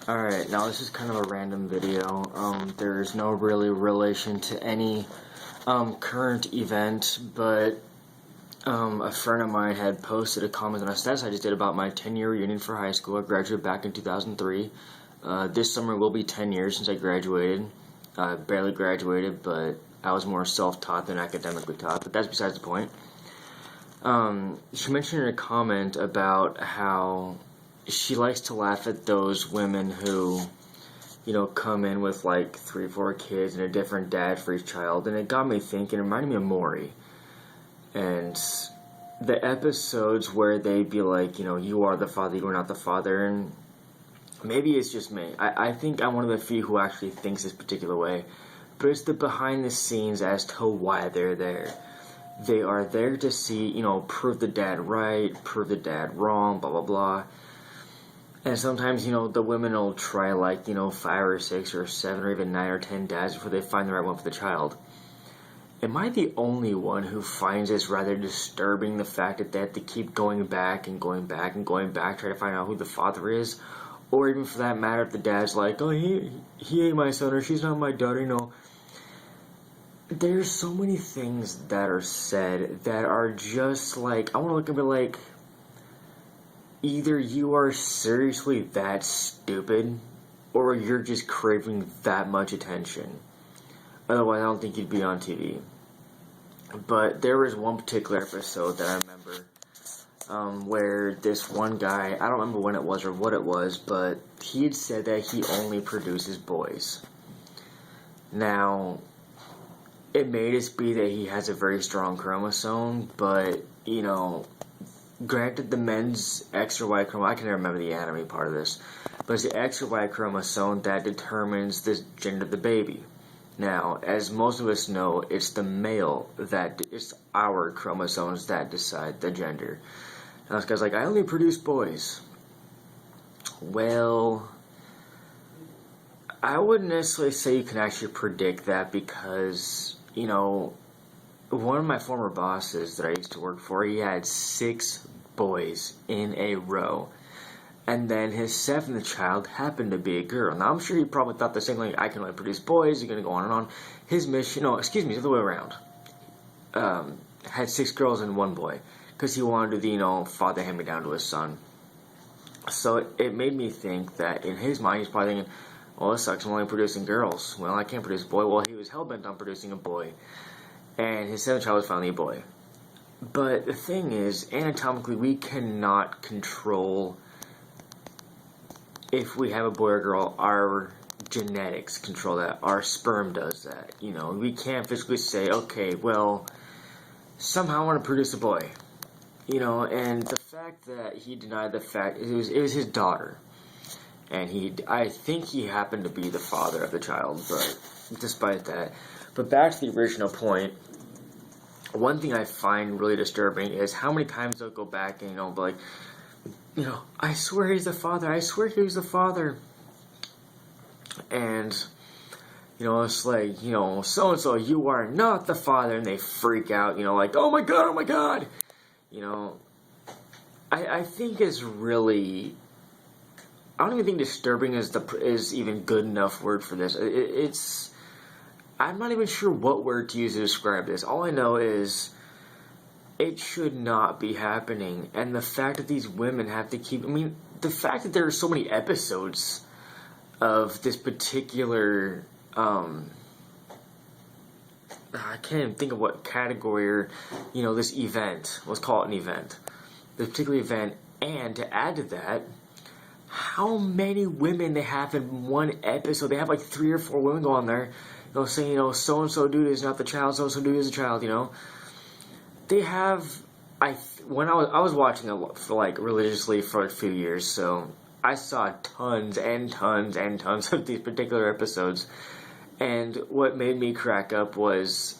Alright, now this is kind of a random video. There's no really relation to any current event, but a friend of mine had posted a comment on a status I just did about my 10-year reunion for high school. I graduated back in 2003. This summer will be 10 years since I graduated. I barely graduated, but I was more self-taught than academically taught, but that's besides the point. She mentioned in a comment about how she likes to laugh at those women who, come in with like 3 or 4 kids and a different dad for each child, and it got me thinking. It reminded me of Maury. And the episodes where they'd be like, you are the father, you are not the father, and maybe it's just me. I think I'm one of the few who actually thinks this particular way, but it's the behind the scenes as to why they're there. They are there to see, prove the dad right, prove the dad wrong, blah, blah, blah. And sometimes, the women will try 5 or 6 or 7 or even 9 or 10 dads before they find the right one for the child. Am I the only one who finds this rather disturbing, the fact that they have to keep going back and going back and going back, trying to find out who the father is? Or even for that matter, if the dad's like, oh, he ain't my son, or she's not my daughter, There's so many things that are said that are just like, I want to look at it like, either you are seriously that stupid, or you're just craving that much attention. Otherwise, I don't think you'd be on TV. But there was one particular episode that I remember where this one guy, I don't remember when it was or what it was, but he had said that he only produces boys. Now, it may just be that he has a very strong chromosome, but, granted, the men's X or Y chromosome, I can never remember the anatomy part of this, but it's the X or Y chromosome that determines the gender of the baby. Now, as most of us know, it's the male it's our chromosomes that decide the gender. Now, this guy's like, I only produce boys. Well, I wouldn't necessarily say you can actually predict that because, one of my former bosses that I used to work for, he had 6 boys in a row. And then his 7th child happened to be a girl. Now, I'm sure he probably thought the same thing, I can only produce boys, you're going to go on and on. His mission, the other way around. Had 6 girls and 1 boy. Because he wanted to, father hand-me-down to his son. So it made me think that in his mind, he's probably thinking, well, this sucks, I'm only producing girls. Well, I can't produce a boy. Well, he was hell-bent on producing a boy. And his 7th child was finally a boy. But the thing is, anatomically, we cannot control if we have a boy or girl. Our genetics control that. Our sperm does that. We can't physically say, okay, well, somehow I want to produce a boy. And the fact that he denied the fact, it was his daughter. And I think he happened to be the father of the child, but despite that. But back to the original point, one thing I find really disturbing is how many times they'll go back and, be like, I swear he's the father, I swear he was the father. And, it's like, so-and-so, you are not the father, and they freak out, like, oh my god. I think it's really, I don't even think disturbing is even good enough word for this. It's, I'm not even sure what word to use to describe this. All I know is it should not be happening. And the fact that these women have to keep, the fact that there are so many episodes of this particular, I can't even think of what category or, this event, let's call it an event. This particular event, and to add to that, how many women they have in one episode. They have like 3 or 4 women go on there, saying, so-and-so dude is not the child, so-and-so dude is the child, They have, when I was watching it for religiously for a few years, so I saw tons and tons and tons of these particular episodes. And what made me crack up was,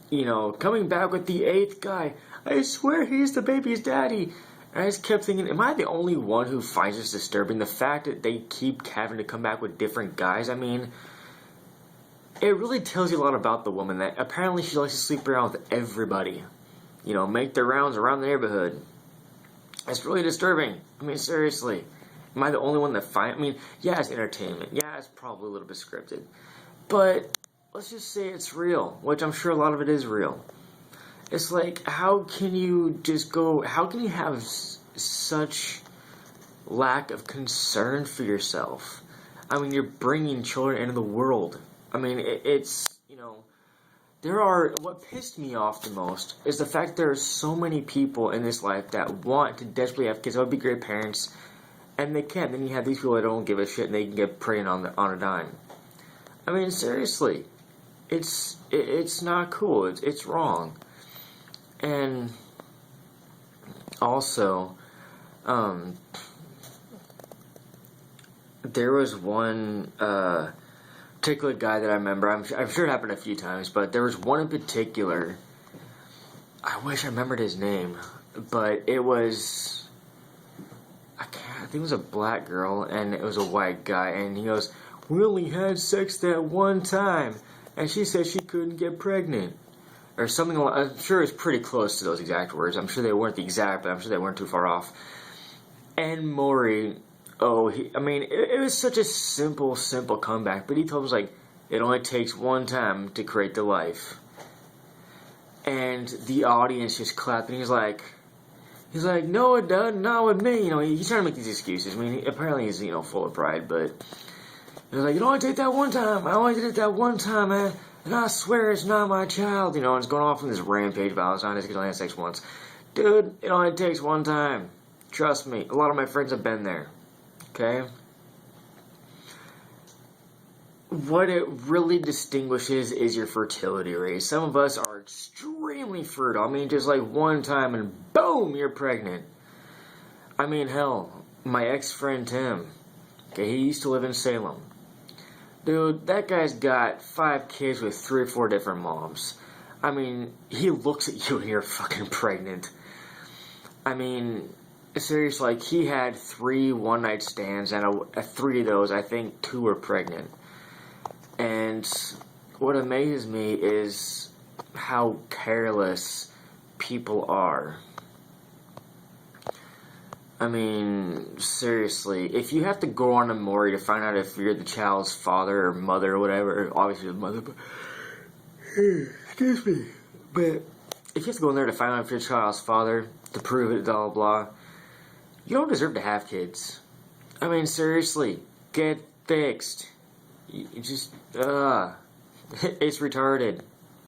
coming back with the 8th guy. I swear he's the baby's daddy. And I just kept thinking, am I the only one who finds this disturbing? The fact that they keep having to come back with different guys, it really tells you a lot about the woman, that apparently she likes to sleep around with everybody. Make their rounds around the neighborhood. It's really disturbing. Seriously. Am I the only one that I mean, yeah, it's entertainment. Yeah, it's probably a little bit scripted. But let's just say it's real, which I'm sure a lot of it is real. It's like, how can you have such lack of concern for yourself? I mean, you're bringing children into the world. I mean, what pissed me off the most is the fact there are so many people in this life that want to desperately have kids, that would be great parents, and they can't. Then you have these people that don't give a shit and they can get pregnant on a dime. I mean, seriously, it's not cool. It's wrong. And also, there was one particular guy that I remember. I'm sure it happened a few times, but there was one in particular. I wish I remembered his name, but it was, I think it was a black girl and it was a white guy, and he goes, "We only had sex that one time, and she said she couldn't get pregnant." Or something. I'm sure it's pretty close to those exact words. I'm sure they weren't the exact, but I'm sure they weren't too far off. And Maury, it was such a simple comeback, but he told us, like, it only takes one time to create the life. And the audience just clapped, and he's like, "No, it doesn't, not with me." You know, he's trying to make these excuses. I mean, apparently he's, full of pride, but he was like, "It only takes that one time. I only did it that one time, man. And I swear it's not my child," and it's going off on this rampage about how he only had sex once. Dude, it only takes one time. Trust me, a lot of my friends have been there. Okay? What it really distinguishes is your fertility rate. Some of us are extremely fertile. I mean, just like one time and boom, you're pregnant. I mean, hell, my ex-friend Tim, okay, he used to live in Salem. Dude, that guy's got 5 kids with 3 or 4 different moms. I mean, he looks at you and you're fucking pregnant. I mean, seriously, like, he had 3 one-night stands, and 3 of those, I think 2 were pregnant. And what amazes me is how careless people are. I mean, seriously, if you have to go on a Maury to find out if you're the child's father or mother or whatever, obviously the mother, but, excuse me, but if you have to go in there to find out if you're the child's father, to prove it, blah, blah, blah, you don't deserve to have kids. I mean, seriously, get fixed. You just, it's retarded.